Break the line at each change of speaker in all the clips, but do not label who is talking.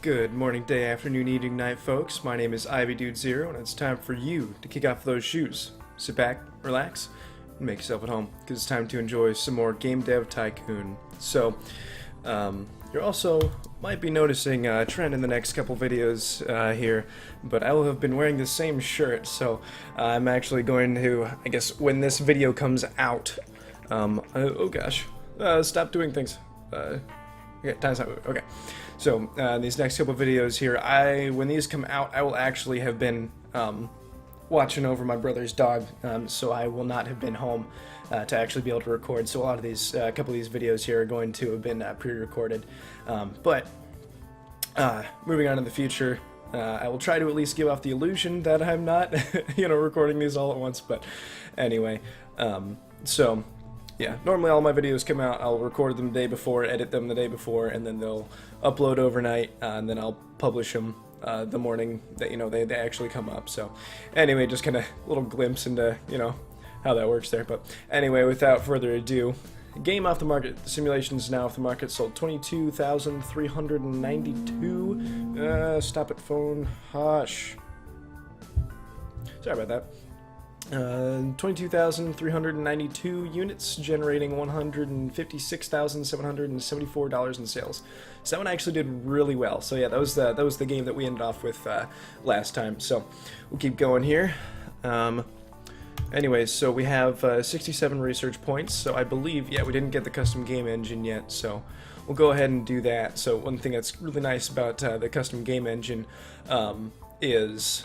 Good morning, day, afternoon, evening, night, folks. My name is IvyDude0, and it's time for you to kick off those shoes. Sit back, relax, and make yourself at home, because it's time to enjoy some more Game Dev Tycoon. So, you also might be noticing a trend in the next couple videos here, but I will have been wearing the same shirt, so I'm actually going to, I guess, when this video comes out, oh gosh, stop doing things. Okay, time's not moving. Okay. So, these next couple videos here, when these come out, I will actually have been watching over my brother's dog, so I will not have been home to actually be able to record. So a lot of these, couple of these videos here are going to have been pre-recorded. But moving on in the future, I will try to at least give off the illusion that I'm not, recording these all at once. But anyway, so. Yeah, normally all my videos come out, I'll record them the day before, edit them the day before, and then they'll upload overnight, and then I'll publish them the morning that, they actually come up. So anyway, just kind of a little glimpse into, how that works there. But anyway, without further ado, game off the market. The simulation is now off the market, sold 22,392. Stop it, phone. Hush. Sorry about that. 22,392 units, generating $156,774 in sales. So that one actually did really well. So yeah, that was the game that we ended off with last time. So we'll keep going here. Anyways, so we have 67 research points. So I believe, yeah, we didn't get the custom game engine yet. So we'll go ahead and do that. So one thing that's really nice about the custom game engine is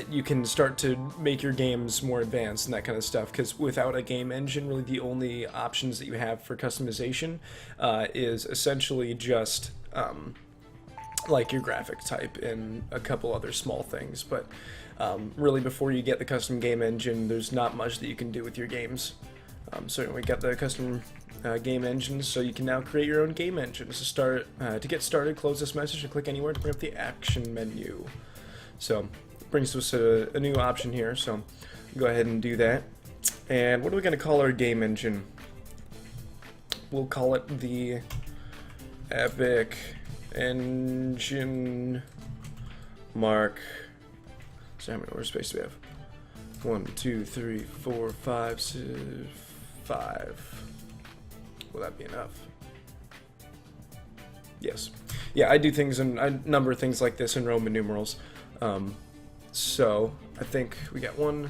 you can start to make your games more advanced and that kind of stuff, because without a game engine, really the only options that you have for customization is essentially just like your graphic type and a couple other small things. But really, before you get the custom game engine, there's not much that you can do with your games. So we got the custom game engine, so you can now create your own game engine. To get started, close this message and click anywhere to bring up the action menu. So brings us a new option here, so go ahead and do that. And what are we going to call our game engine? We'll call it the Epic Engine Mark. So how many more space do we have? 1, 2, 3, 4, 5, 6, 5. Will that be enough? Yes. Yeah, I do things and I number things like this in Roman numerals. So I think we got 1,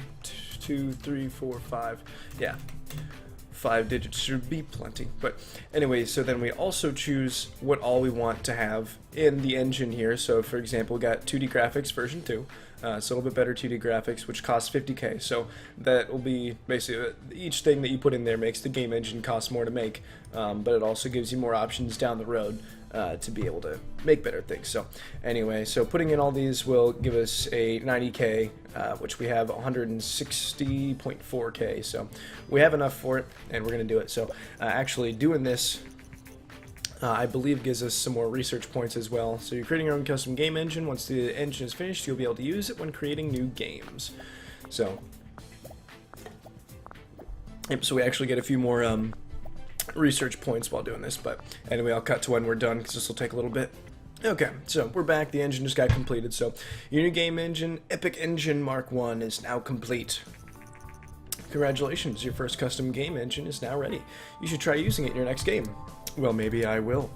2, 3, 4, 5. Yeah, 5 digits should be plenty. But anyway, so then we also choose what all we want to have in the engine here. So for example, we got 2D graphics version 2. So a little bit better 2D graphics, which costs 50K. So that will be basically each thing that you put in there makes the game engine cost more to make, but it also gives you more options down the road to be able to make better things. So anyway, so putting in all these will give us a 90K, which we have 160.4K. So we have enough for it, and we're going to do it. So actually doing this, I believe, gives us some more research points as well. So you're creating your own custom game engine. Once the engine is finished, you'll be able to use it when creating new games. So, yep, so we actually get a few more research points while doing this. But anyway, I'll cut to when we're done, because this will take a little bit. Okay, so we're back. The engine just got completed. So your new game engine, Epic Engine Mark 1, is now complete. Congratulations, your first custom game engine is now ready. You should try using it in your next game. Well, maybe I will.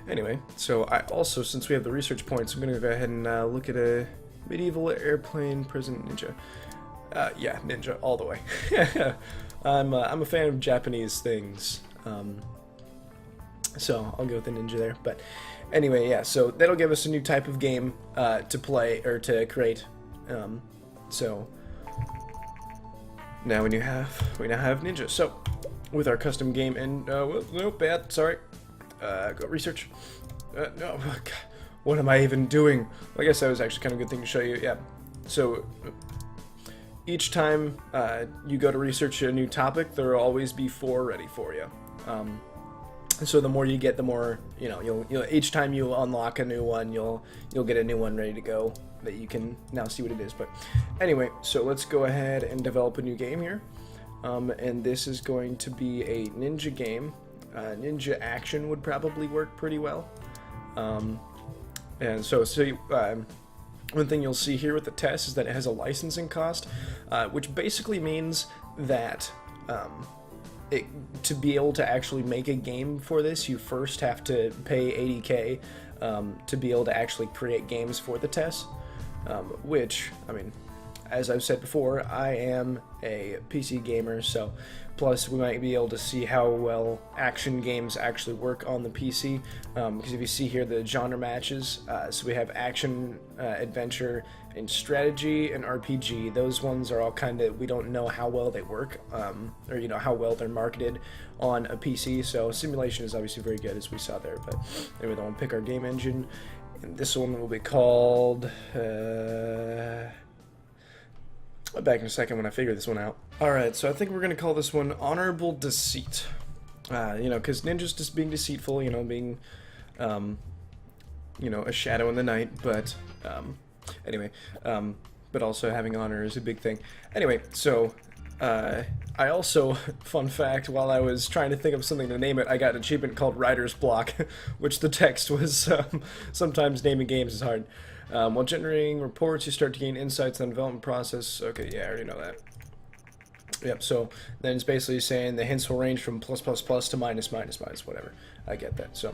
Anyway, so I also, since we have the research points, I'm going to go ahead and look at a medieval airplane prison ninja. Yeah, ninja all the way. I'm a fan of Japanese things, so I'll go with the ninja there. But anyway, yeah, so that'll give us a new type of game to play or to create. So now we now have ninja. So with our custom game and nope, bad, sorry. Go research. No, oh, God. What am I even doing? Well, I guess that was actually kind of a good thing to show you. Yeah. So each time you go to research a new topic, there will always be 4 ready for you. So the more you get, the more you'll each time you unlock a new one, you'll get a new one ready to go that you can now see what it is. But anyway, so let's go ahead and develop a new game here. And this is going to be a ninja game. Ninja action would probably work pretty well. And so one thing you'll see here with the test is that it has a licensing cost, which basically means that to be able to actually make a game for this, you first have to pay $80K to be able to actually create games for the test, which, I mean, as I've said before, I am a PC gamer, so plus we might be able to see how well action games actually work on the PC, because if you see here the genre matches, so we have action, adventure, and strategy, and RPG. Those ones are all kind of, we don't know how well they work, or how well they're marketed on a PC, so simulation is obviously very good, as we saw there. But anyway, then we'll pick our game engine, and this one will be called... I'll be back in a second when I figure this one out. Alright, so I think we're going to call this one Honorable Deceit. Because Ninja's just being deceitful, being, a shadow in the night, but, anyway, but also having honor is a big thing. Anyway, so, I also, fun fact, while I was trying to think of something to name it, I got an achievement called Writer's Block, which the text was, sometimes naming games is hard. While generating reports, you start to gain insights on the development process. Okay, yeah, I already know that. Yep, so then it's basically saying the hints will range from plus plus plus to minus minus minus, whatever. I get that. So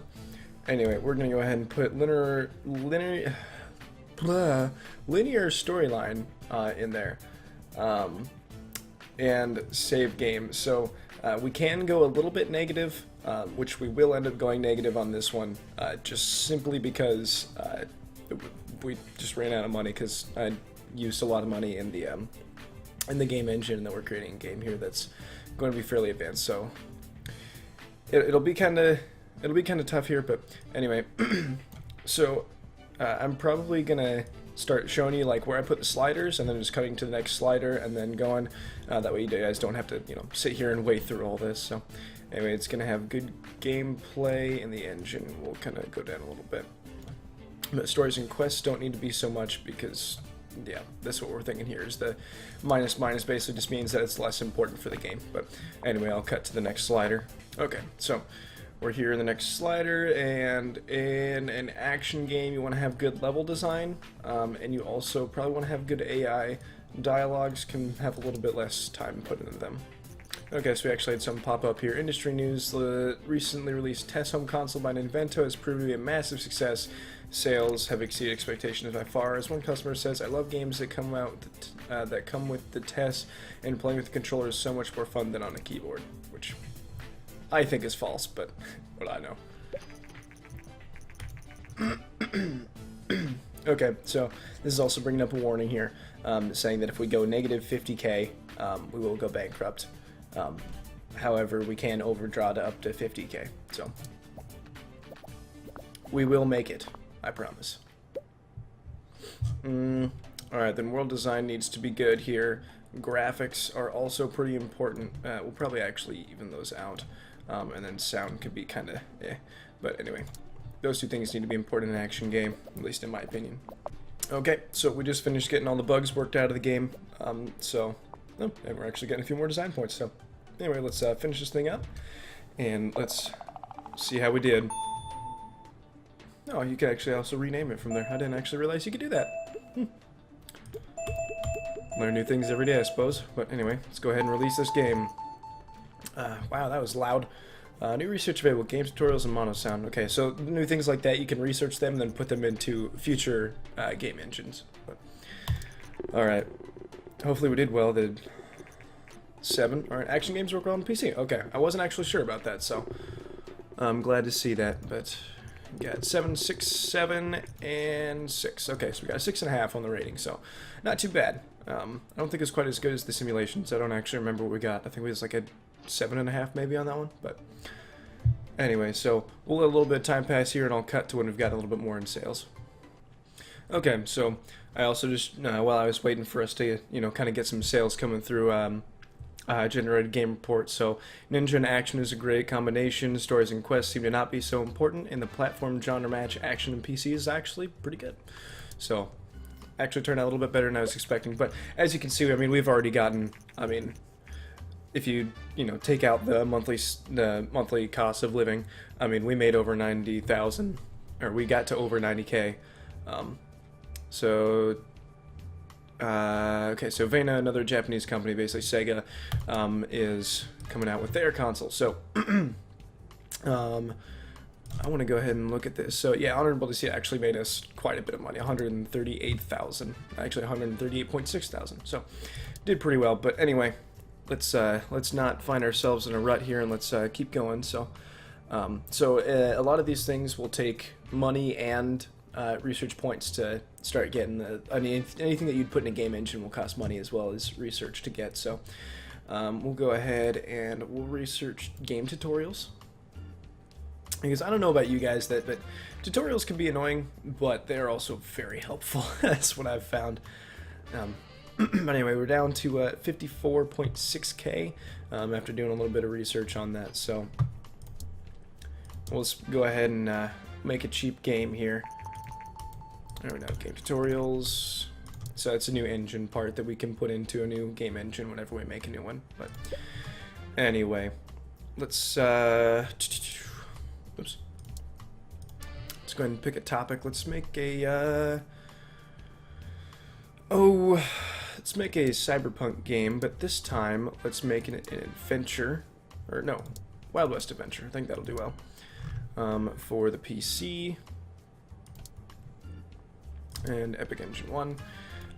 anyway, we're going to go ahead and put linear storyline in there. And save game. So we can go a little bit negative, which we will end up going negative on this one, just simply because we just ran out of money because I used a lot of money in the game engine that we're creating a game here that's going to be fairly advanced. So it'll be kind of tough here, but anyway. So I'm probably gonna start showing you like where I put the sliders, and then just cutting to the next slider, and then going. That way you guys don't have to sit here and wait through all this. So anyway, it's gonna have good gameplay in the engine. We'll kind of go down a little bit. But stories and quests don't need to be so much because, yeah, that's what we're thinking here. Is the minus minus basically just means that it's less important for the game. But anyway, I'll cut to the next slider. Okay, so we're here in the next slider, and in an action game, you want to have good level design, and you also probably want to have good AI. Dialogues can have a little bit less time put into them. Okay, so we actually had something pop up here. Industry news: the recently released test home console by Nintendo has proved to be a massive success. Sales have exceeded expectations by far. As one customer says, "I love games that come out that come with the test, and playing with the controller is so much more fun than on a keyboard," which I think is false, but what I know. Okay, so this is also bringing up a warning here, saying that if we go negative 50K, we will go bankrupt. However, we can overdraw to up to 50K, so we will make it, I promise. Alright, then world design needs to be good here. Graphics are also pretty important. We'll probably actually even those out. And then sound could be kind of but anyway, those two things need to be important in an action game, at least in my opinion. Okay, so we just finished getting all the bugs worked out of the game, and we're actually getting a few more design points. So anyway, let's finish this thing up, and let's see how we did. Oh, you could actually also rename it from there. I didn't actually realize you could do that. Learn new things every day, I suppose. But anyway, let's go ahead and release this game. Wow, that was loud. New research available, game tutorials and mono sound. Okay, so new things like that, you can research them and then put them into future game engines. Alright, hopefully we did well. The 7, alright, action games work well on the PC. Okay, I wasn't actually sure about that, so I'm glad to see that, but we got 7, 6, 7, and 6. Okay, so we got a 6.5 on the rating, so not too bad. I don't think it's quite as good as the simulations. I don't actually remember what we got. I think we was like a 7.5 maybe on that one, but anyway, so we'll let a little bit of time pass here, and I'll cut to when we've got a little bit more in sales. Okay, so I also just, while I was waiting for us to, kind of get some sales coming through, generated game report. So ninja and action is a great combination. Stories and quests seem to not be so important, and the platform genre match action and PC is actually pretty good. So actually turned out a little bit better than I was expecting. But as you can see, I mean, we've already gotten, if you take out the monthly cost of living, I mean, we made over 90,000, or we got to over 90K So okay, so Vena, another Japanese company, basically Sega, is coming out with their console. So I want to go ahead and look at this. So yeah, Honorable DC actually made us quite a bit of money, 138,000, actually 138.6 thousand. So did pretty well. But anyway, let's not find ourselves in a rut here, and let's keep going. So a lot of these things will take money and research points to start getting I mean, anything that you'd put in a game engine will cost money as well as research to get. So we'll go ahead and we'll research game tutorials. Because I don't know about you guys, but tutorials can be annoying, but they're also very helpful. That's what I've found. But anyway, we're down to 54.6k after doing a little bit of research on that. So let's go ahead and make a cheap game here. There we go, game tutorials. So it's a new engine part that we can put into a new game engine whenever we make a new one. But anyway, let's oops. Let's go ahead and pick a topic. Let's make a let's make a cyberpunk game, but this time let's make an adventure, or no, Wild West adventure. I think that'll do well for the PC and Epic Engine 1.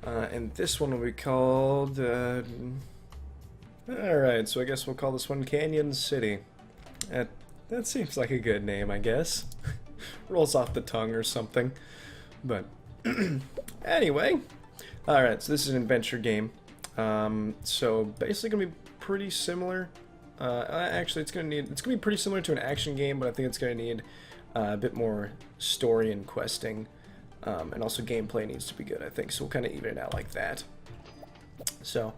And this one will be called alright, so I guess we'll call this one Canyon City. That seems like a good name, I guess. Rolls off the tongue or something. But anyway, alright, so this is an adventure game. So basically gonna be pretty similar. Actually, it's gonna be pretty similar to an action game, but I think it's gonna need a bit more story and questing, and also gameplay needs to be good, I think. So we'll kind of even it out like that. So,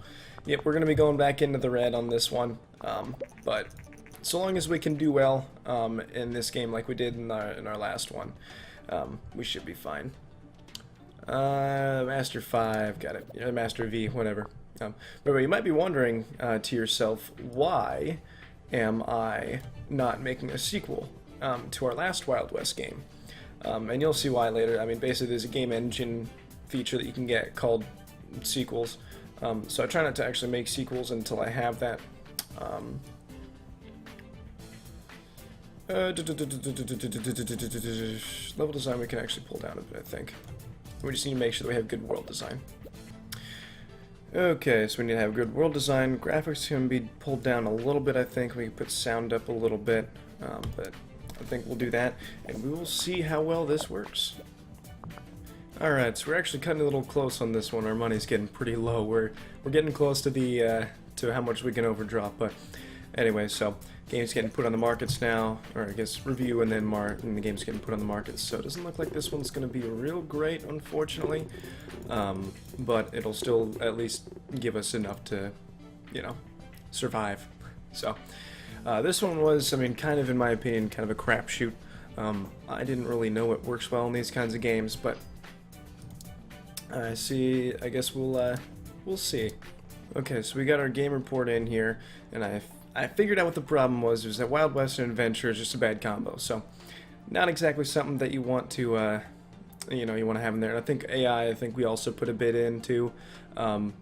yep, we're gonna be going back into the red on this one, but so long as we can do well in this game like we did in our last one, we should be fine. Master 5, got it. Master V, whatever. But you might be wondering to yourself, why am I not making a sequel to our last Wild West game? And you'll see why later. I mean, basically there's a game engine feature that you can get called sequels. So I try not to actually make sequels until I have that. Level design we can actually pull down a bit, I think. We just need to make sure that we have good world design. Okay, so we need to have good world design. Graphics can be pulled down a little bit, I think. We can put sound up a little bit, but I think we'll do that, and we will see how well this works. Alright, so we're actually cutting a little close on this one. Our money's getting pretty low. We're getting close to the to how much we can overdrop, but anyway, so game's getting put on the markets now, or I guess review and then and the game's getting put on the markets. So it doesn't look like this one's going to be real great, unfortunately, but it'll still at least give us enough to, you know, survive. So this one was, I mean, kind of in my opinion, kind of a crapshoot. I didn't really know what works well in these kinds of games, but I guess we'll see. Okay, so we got our game report in here, and I figured out what the problem was that Wild West and Adventure is just a bad combo. So, not exactly something that you want to, you want to have in there. And I think AI, we also put a bit into,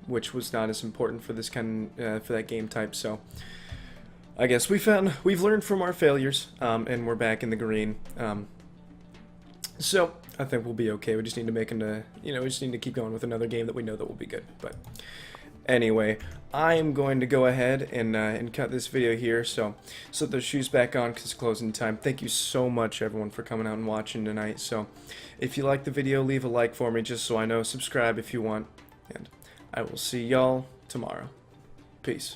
which was not as important for this for that game type. So, I guess we've learned from our failures, and we're back in the green. So I think we'll be okay. We just need to we just need to keep going with another game that we know that will be good. But anyway, I am going to go ahead and cut this video here. So slip those shoes back on because it's closing time. Thank you so much, everyone, for coming out and watching tonight. So if you like the video, leave a like for me just so I know. Subscribe if you want. And I will see y'all tomorrow. Peace.